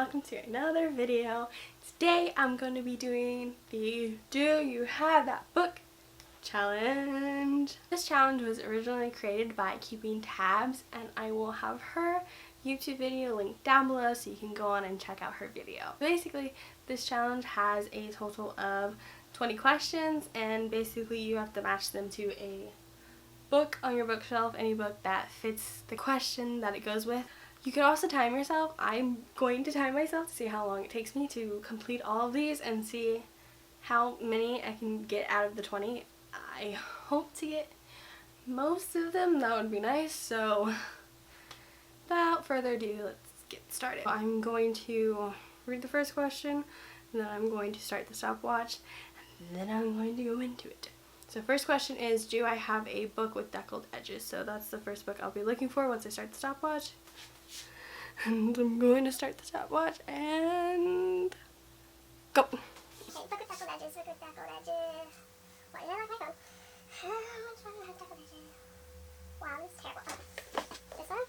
welcome to another video. Today I'm going to be doing the Do You Have That Book challenge. This challenge was originally created by keeping tabs, and I will have her YouTube video linked down below so you can go on and check out her video. Basically, this challenge has a total of 20 questions, and basically you have to match them to a book on your bookshelf, any book that fits the question that it goes with. You can also time yourself. I'm going to time myself to see how long it takes me to complete all of these and see how many I can get out of the 20. I hope to get most of them. That would be nice. So without further ado, let's get started. I'm going to read the first question, and then I'm going to start the stopwatch, and then I'm going to go into it. So first question is, do I have a book with deckled edges? So that's the first book I'll be looking for once I start the stopwatch. And I'm going to start the stopwatch and go. Okay, book with deckled edges, book with deckled edges. Why did I like my phone? Which one has deckled edges? Wow, this is terrible. This one?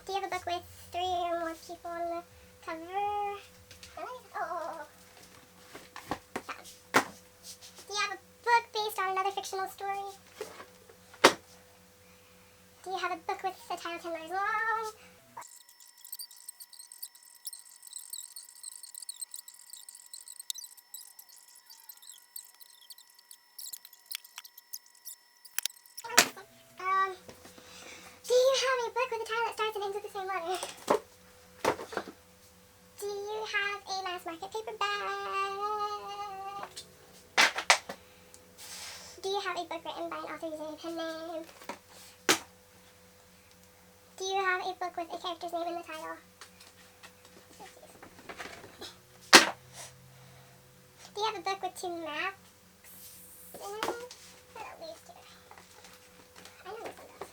Do you have a book with 3 or more people on the cover? Oh. Do you have a book based on another fictional story? Do you have a book with a title 10 letters long? Do you have a book with a title that starts and ends with the same letter? Do you have a Mass Market Paperback? Do you have a book written by an author using a pen name? Do you have a book with a character's name in the title? Do you have a book with 2 maps in it? At least 2. I know this one does.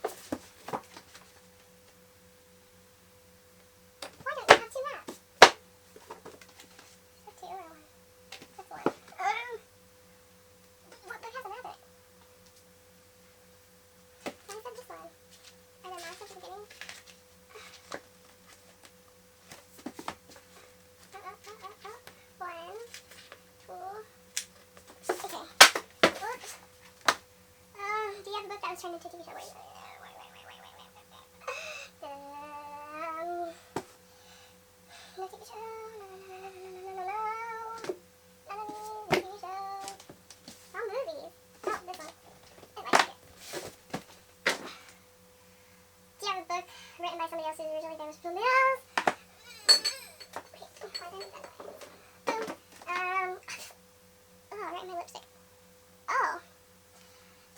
Why don't you have 2 maps? That's 2 or 1? That's 1. What book has a map in it? I said this one. Are there maps at the beginning? One, 2. Okay. Oops. Do you have a book that was turned into a TV show? Wait. No TV show. No. None of these. No TV shows. No movies. Oh, this one. I like it. Do you have a book written by somebody else who's originally famous for something else? Oh, right in my lipstick. Oh.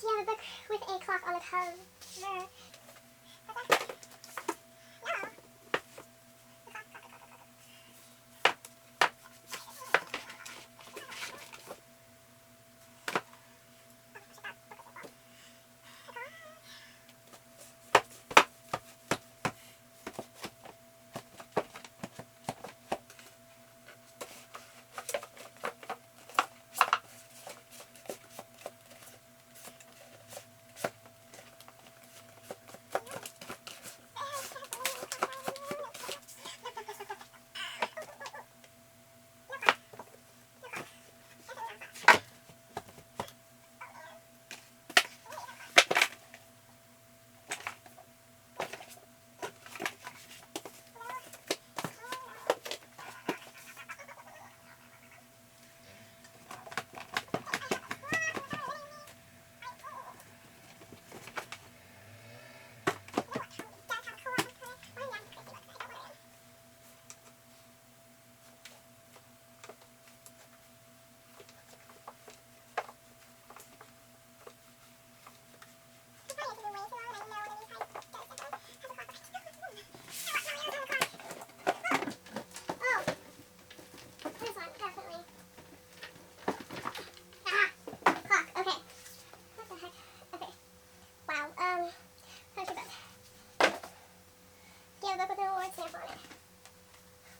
Do you have a book with a clock on the cover? No.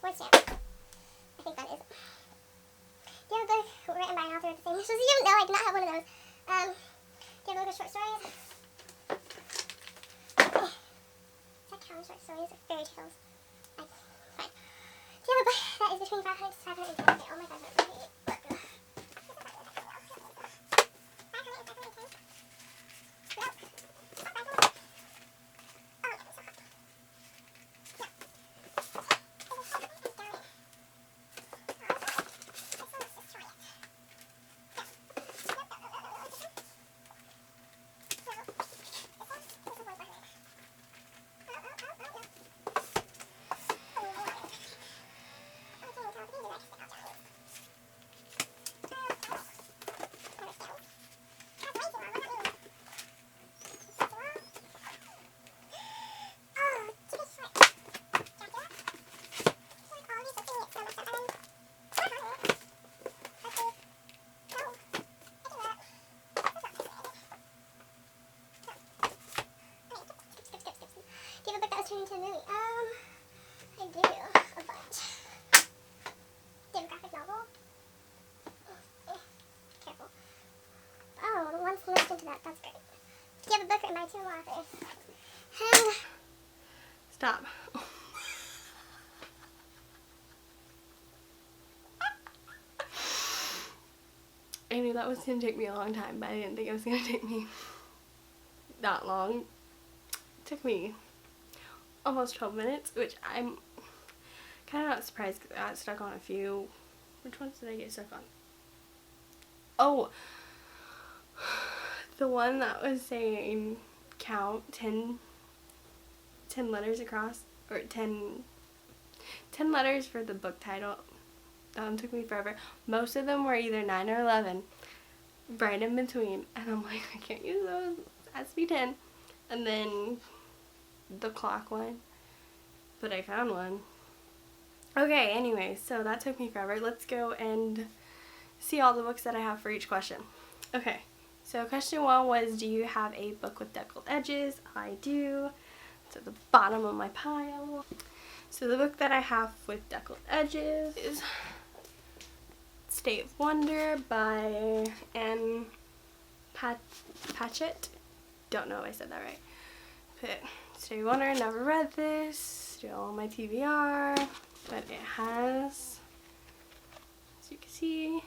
Word stamp. I think that is it. Do you have a book written by an author with the same initials as you? No, I do not have one of those. Do you have a book of short stories? Does that count as short stories or fairy tales? Fine. Do you have a book that is between 500 to 510? Oh my god, that's a big book. 500 and 510? Nope. It's not 500. Oh, it's so hot. No. Is it heavy? I doubt it. Oh, let's just try it. No. Nope. This one? No. This one? This is worth 500. Oh, no. Oh, Lord. Do you have a book that was turned into a movie? I do. A bunch. Do you have a graphic novel? Careful. Oh, the one's linked into that. That's great. Do you have a book written by two authors? Stop. I knew that was going to take me a long time, but I didn't think it was going to take me that long. It took me almost 12 minutes, which I'm kind of not surprised because I got stuck on a few. Which ones did I get stuck on? Oh, the one that was saying count 10 letters across, or 10 letters for the book title. That one took me forever. Most of them were either 9 or 11, right in between, and I'm like, I can't use those. It has to be 10. And then the clock one, but I found one. Okay, anyway, so that took me forever. Let's go and see all the books that I have for each question. Okay, so question 1 was, do you have a book with deckled edges? I do. It's at the bottom of my pile. So the book that I have with deckled edges is State of Wonder by Anne Patchett. Don't know if I said that right. But State of Wonder, never read this. Still on my TBR. But it has, as you can see,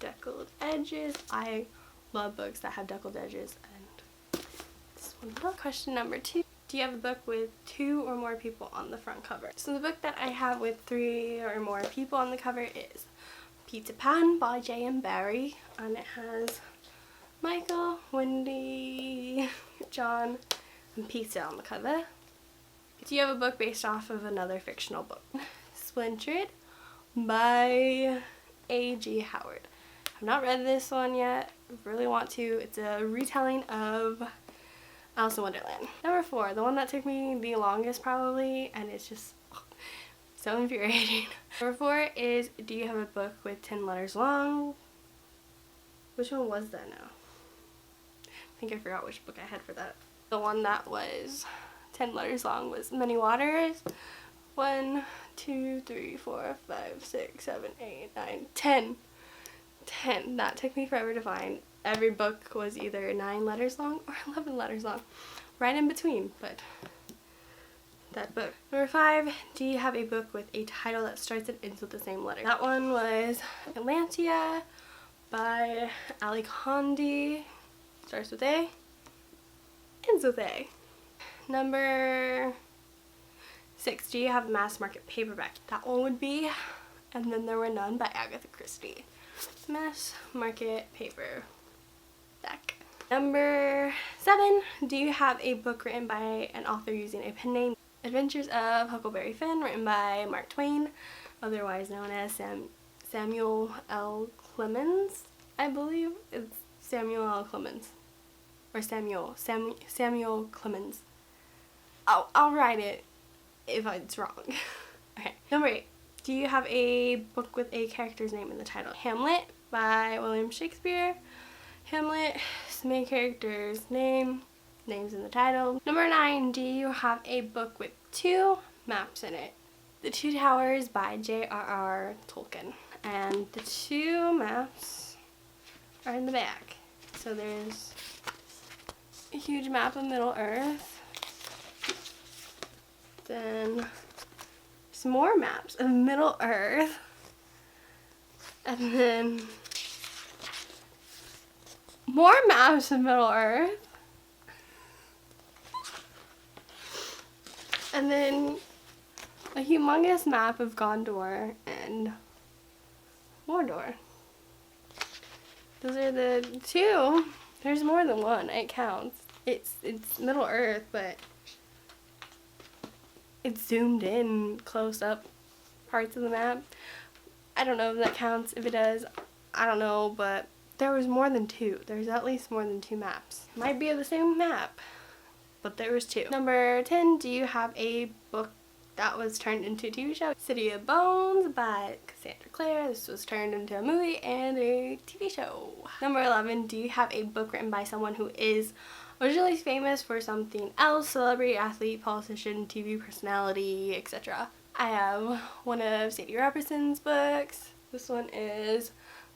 deckled edges. I love books that have deckled edges. And this one. Question number 2. Do you have a book with 2 or more people on the front cover? So the book that I have with 3 or more people on the cover is Pizza Pan by J.M. Barrie, and it has Michael, Wendy, John, and Pizza on the cover. Do you have a book based off of another fictional book? Splintered by A.G. Howard. I've not read this one yet. I really want to. It's a retelling of Alice in Wonderland. Number 4, the one that took me the longest probably, and it's just so infuriating. Number 4 is, do you have a book with 10 letters long? Which one was that now? I think I forgot which book I had for that. The one that was 10 letters long was Many Waters. 1, 2, 3, 4, 5, 6, 7, 8, 9, 10. 10. That took me forever to find. Every book was either 9 letters long or 11 letters long. Right in between, but that book. Number 5, do you have a book with a title that starts and ends with the same letter? That one was Atlantia by Ali Condi. Starts with A, ends with A. Number 6, do you have Mass Market Paperback? That one would be And Then There Were None by Agatha Christie. Mass Market Paperback. Number 7, do you have a book written by an author using a pen name? Adventures of Huckleberry Finn, written by Mark Twain, otherwise known as Samuel L. Clemens. I believe it's Samuel L. Clemens. Or Samuel Clemens. I'll write it if it's wrong. Okay. Number 8. Do you have a book with a character's name in the title? Hamlet by William Shakespeare. Hamlet, main character's name, names in the title. Number 9. Do you have a book with 2 maps in it? The Two Towers by J.R.R. Tolkien. And the 2 maps are in the back. So there's a huge map of Middle Earth. Then more maps of Middle Earth. And then more maps of Middle Earth. And then a humongous map of Gondor and Mordor. Those are the two. There's more than one. It counts. It's Middle Earth, but it's zoomed in close up parts of the map. I don't know if that counts. If it does, I don't know, but there was more than two. There's at least more than two maps. Might be the same map, but there was two. Number 10, do you have a book that was turned into a TV show? City of Bones by Cassandra Clare. This was turned into a movie and a TV show. Number 11, do you have a book written by someone who is originally famous for something else? Celebrity, athlete, politician, TV personality, etc. I have one of Sadie Robertson's books. This one is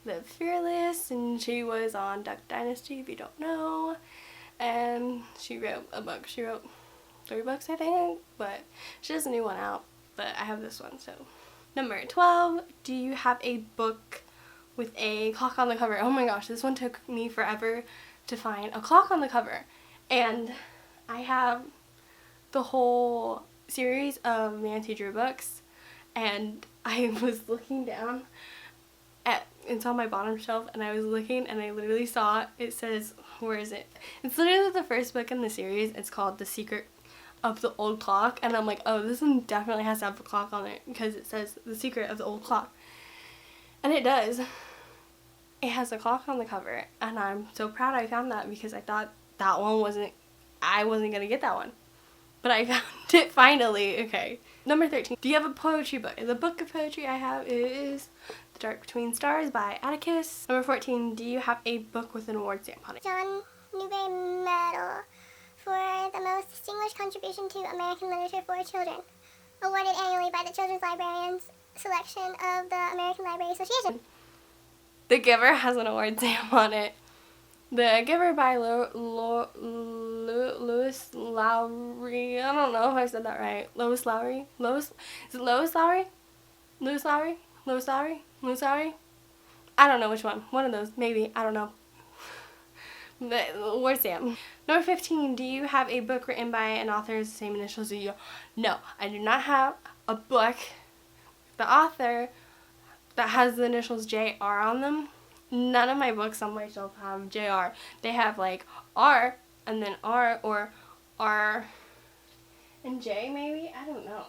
Live Fearless, and she was on Duck Dynasty, if you don't know. And she wrote a book. She wrote 3 books, I think, but she has a new one out, but I have this one, so. Number 12, do you have a book with a clock on the cover? Oh my gosh, this one took me forever to find a clock on the cover. And I have the whole series of Nancy Drew books, and I was looking down at, it's on my bottom shelf, and I was looking and I literally saw it says, where is it? It's literally the first book in the series. It's called The Secret of the Old Clock, and I'm like, oh, this one definitely has to have a clock on it because it says The Secret of the Old Clock, and it does. It has a clock on the cover, and I'm so proud I found that because I thought that one I wasn't gonna get that one, but I found it finally. Okay. Number 13, do you have a poetry book? The book of poetry I have is The Dark Between Stars by Atticus. Number 14, do you have a book with an award stamp on it? John Newbery Medal for the most distinguished contribution to American literature for children, awarded annually by the Children's Librarians Selection of the American Library Association. The Giver has an award stamp on it. The Giver by Louis Lowry. I don't know if I said that right. Lois Lowry? Is it Lois Lowry? Louis Lowry? Lois Lowry? Louis Lowry? I don't know which one. One of those. Maybe. I don't know. The award stamp. Number 15. Do you have a book written by an author with the same initials as you? No, I do not have a book. The author that has the initials J.R. on them. None of my books on my shelf have J.R. They have like R and then R, or R and J maybe? I don't know.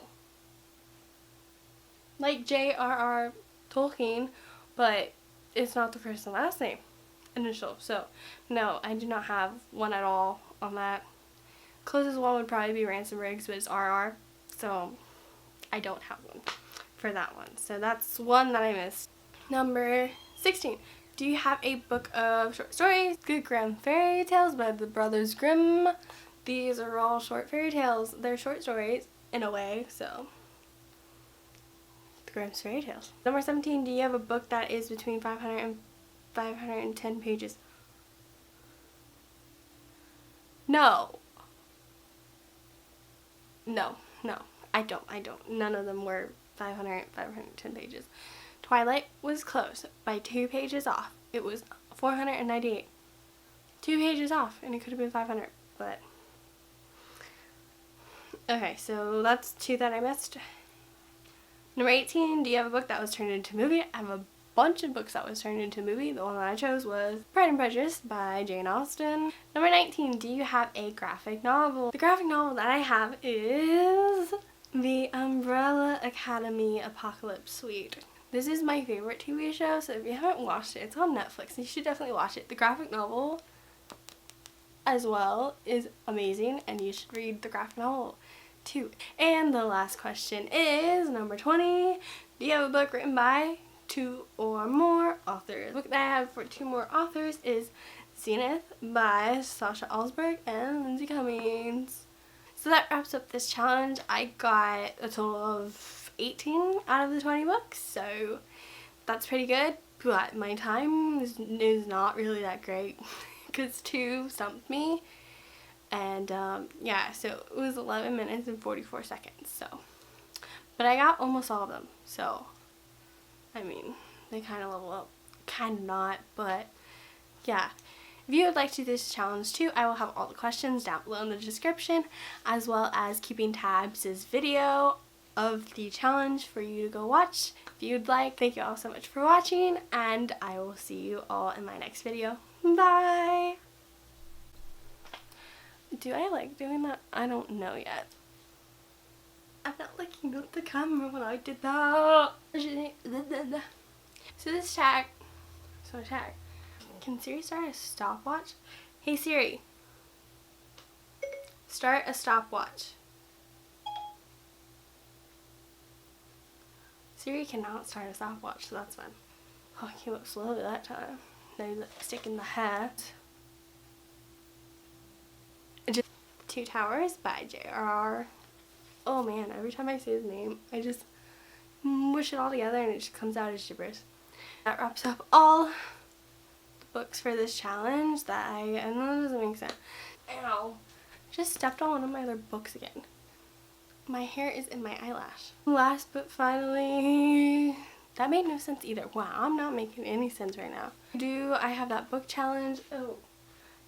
Like J.R.R. Tolkien, but it's not the first and last name initial. So no, I do not have one at all on that. Closest one would probably be Ransom Riggs, but it's R.R. So I don't have one for that one. So that's one that I missed. Number 16. Do you have a book of short stories? Good Grimm Fairy Tales by the Brothers Grimm. These are all short fairy tales. They're short stories in a way, so the Grimm's Fairy Tales. Number 17. Do you have a book that is between 500 and 510 pages? No. No, I don't. None of them were 500, 510 pages. Twilight was close by 2 pages off. It was 498. 2 pages off, and it could have been 500, but okay, so that's 2 that I missed. Number 18, do you have a book that was turned into a movie? I have a bunch of books that was turned into a movie. The one that I chose was Pride and Prejudice by Jane Austen. Number 19, do you have a graphic novel? The graphic novel that I have is The Umbrella Academy Apocalypse Suite. This is my favorite TV show, so if you haven't watched it, it's on Netflix. You should definitely watch it. The graphic novel as well is amazing, and you should read the graphic novel too. And the last question is number 20. Do you have a book written by 2 or more authors? The book that I have for 2 more authors is Zenith by Sasha Alsberg and Lindsay Cummings. So that wraps up this challenge. I got a total of 18 out of the 20 books, so that's pretty good, but my time is not really that great because 2 stumped me, and yeah, so it was 11 minutes and 44 seconds, so, But I got almost all of them, so I mean, they kind of level up. Kind of not, but yeah. If you would like to do this challenge too, I will have all the questions down below in the description, as well as Keeping Tabs' video of the challenge for you to go watch if you'd like. Thank you all so much for watching, and I will see you all in my next video. Bye! Do I like doing that? I don't know yet. I'm not looking at the camera when I did that. So this tag, can Siri start a stopwatch? Hey Siri, start a stopwatch. Siri cannot start a stopwatch, so that's fine. Oh, I came up slowly that time. No lipstick in the hat. Just 2 Towers by J.R.R. Oh man, every time I say his name, I just mush it all together and it just comes out as gibberish. That wraps up all the books for this challenge that I know it doesn't make sense. Ow. I just stepped on one of my other books again. My hair is in my eyelash. Last but finally, that made no sense either. Wow, I'm not making any sense right now. Do I have that book challenge? Oh,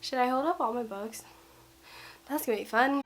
should I hold up all my books? That's gonna be fun.